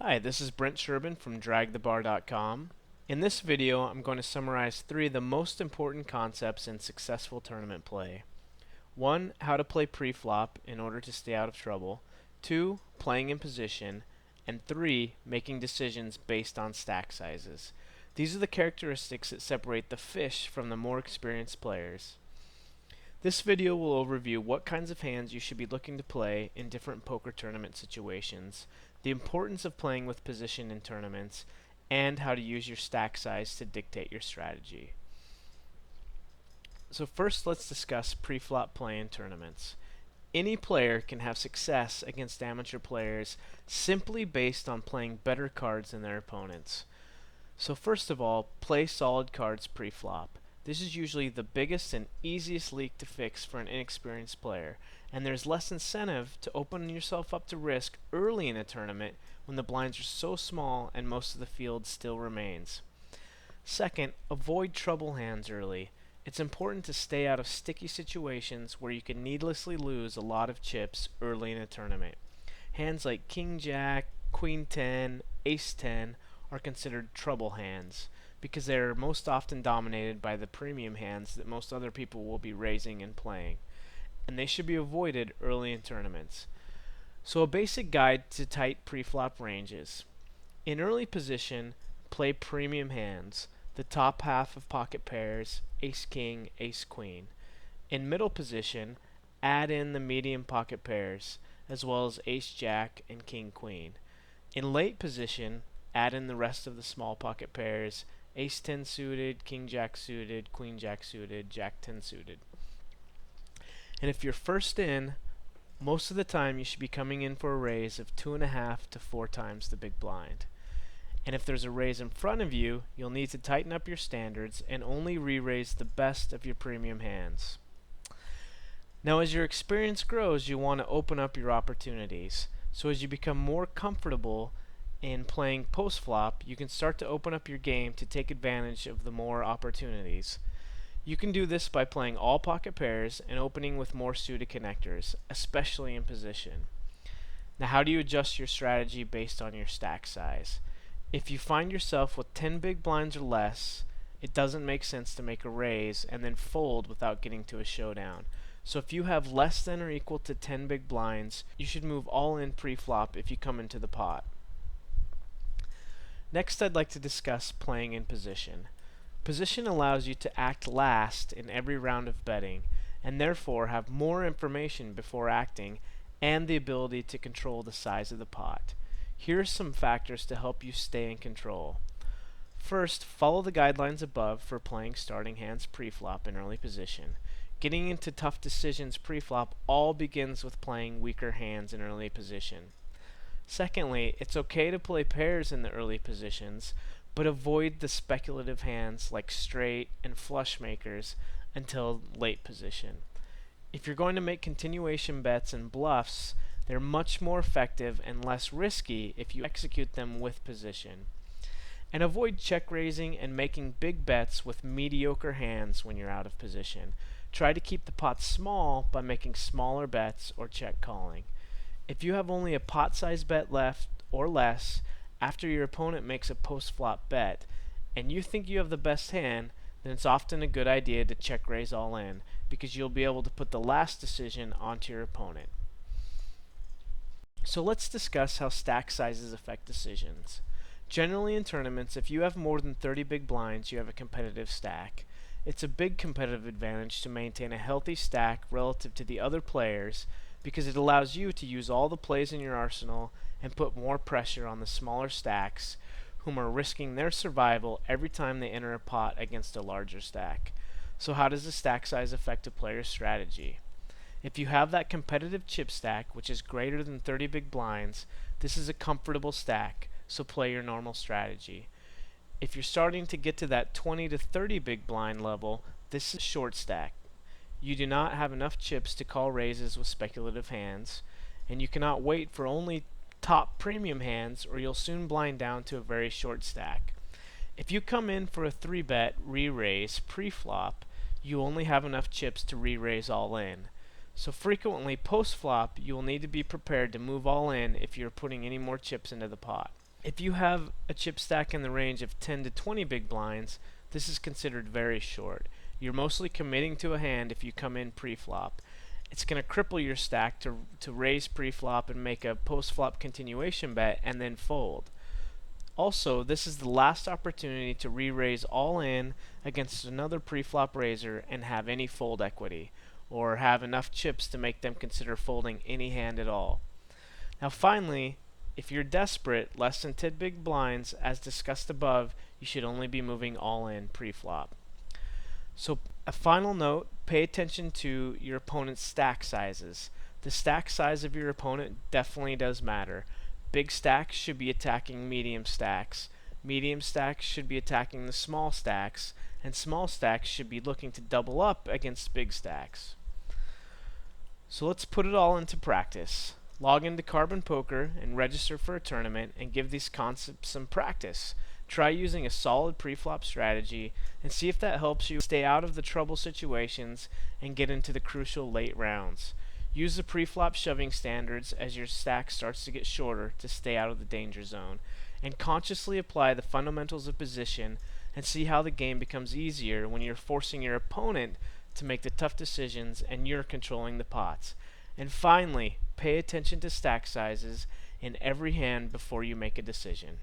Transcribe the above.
Hi, this is Brent Sherbin from DragTheBar.com. In this video, I'm going to summarize 3 of the most important concepts in successful tournament play. 1. How to play pre-flop in order to stay out of trouble. 2. Playing in position. And 3. Making decisions based on stack sizes. These are the characteristics that separate the fish from the more experienced players. This video will overview what kinds of hands you should be looking to play in different poker tournament situations, the importance of playing with position in tournaments, and how to use your stack size to dictate your strategy. So first, let's discuss pre-flop play in tournaments. Any player can have success against amateur players simply based on playing better cards than their opponents. So first of all, play solid cards pre-flop. This is usually the biggest and easiest leak to fix for an inexperienced player, and there's less incentive to open yourself up to risk early in a tournament when the blinds are so small and most of the field still remains. Second, avoid trouble hands early. It's important to stay out of sticky situations where you can needlessly lose a lot of chips early in a tournament. Hands like King Jack, Queen 10, Ace 10 are considered trouble hands, because they are most often dominated by the premium hands that most other people will be raising and playing, and they should be avoided early in tournaments. So a basic guide to tight pre-flop ranges. In early position, play premium hands, the top half of pocket pairs, ace king, ace queen. In middle position, add in the medium pocket pairs, as well as ace jack and king queen. In late position, add in the rest of the small pocket pairs, ace 10 suited, king jack suited, queen jack suited, jack 10 suited. And if you're first in, most of the time you should be coming in for a raise of 2.5 to 4 times the big blind. And if there's a raise in front of you, you'll need to tighten up your standards and only re-raise the best of your premium hands. Now as your experience grows, you want to open up your opportunities. So as you become more comfortable in playing post-flop, you can start to open up your game to take advantage of the more opportunities. You can do this by playing all pocket pairs and opening with more suited connectors, especially in position. Now how do you adjust your strategy based on your stack size? If you find yourself with 10 big blinds or less, it doesn't make sense to make a raise and then fold without getting to a showdown. So if you have less than or equal to 10 big blinds, you should move all in pre-flop if you come into the pot. Next, I'd like to discuss playing in position. Position allows you to act last in every round of betting, and therefore have more information before acting and the ability to control the size of the pot. Here are some factors to help you stay in control. First, follow the guidelines above for playing starting hands pre-flop in early position. Getting into tough decisions pre-flop all begins with playing weaker hands in early position. Secondly, it's okay to play pairs in the early positions, but avoid the speculative hands like straight and flush makers until late position. If you're going to make continuation bets and bluffs, they're much more effective and less risky if you execute them with position. And avoid check raising and making big bets with mediocre hands when you're out of position. Try to keep the pot small by making smaller bets or check calling. If you have only a pot size bet left or less after your opponent makes a post-flop bet and you think you have the best hand, then it's often a good idea to check raise all in, because you'll be able to put the last decision onto your opponent. So let's discuss how stack sizes affect decisions. Generally in tournaments, if you have more than 30 big blinds, you have a competitive stack. It's a big competitive advantage to maintain a healthy stack relative to the other players, because it allows you to use all the plays in your arsenal and put more pressure on the smaller stacks, whom are risking their survival every time they enter a pot against a larger stack. So how does the stack size affect a player's strategy? If you have that competitive chip stack, which is greater than 30 big blinds, this is a comfortable stack, so play your normal strategy. If you're starting to get to that 20 to 30 big blind level, this is a short stack. You do not have enough chips to call raises with speculative hands, and you cannot wait for only top premium hands or you'll soon blind down to a very short stack. If you come in for a 3-bet re-raise pre-flop, you only have enough chips to re-raise all in. So frequently post-flop, you will need to be prepared to move all in if you're putting any more chips into the pot. If you have a chip stack in the range of 10 to 20 big blinds, this is considered very short. You're mostly committing to a hand if you come in pre-flop. It's going to cripple your stack to raise pre-flop and make a post-flop continuation bet and then fold. Also, this is the last opportunity to re-raise all in against another pre-flop raiser and have any fold equity, or have enough chips to make them consider folding any hand at all. Now finally, if you're desperate, less than 10 big blinds, as discussed above, you should only be moving all in pre-flop. So a final note, pay attention to your opponent's stack sizes. The stack size of your opponent definitely does matter. Big stacks should be attacking medium stacks. Medium stacks should be attacking the small stacks, and small stacks should be looking to double up against big stacks. So let's put it all into practice. Log into Carbon Poker and register for a tournament and give these concepts some practice. Try using a solid pre-flop strategy and see if that helps you stay out of the trouble situations and get into the crucial late rounds. Use the pre-flop shoving standards as your stack starts to get shorter to stay out of the danger zone, and consciously apply the fundamentals of position and see how the game becomes easier when you're forcing your opponent to make the tough decisions and you're controlling the pots. And finally, pay attention to stack sizes in every hand before you make a decision.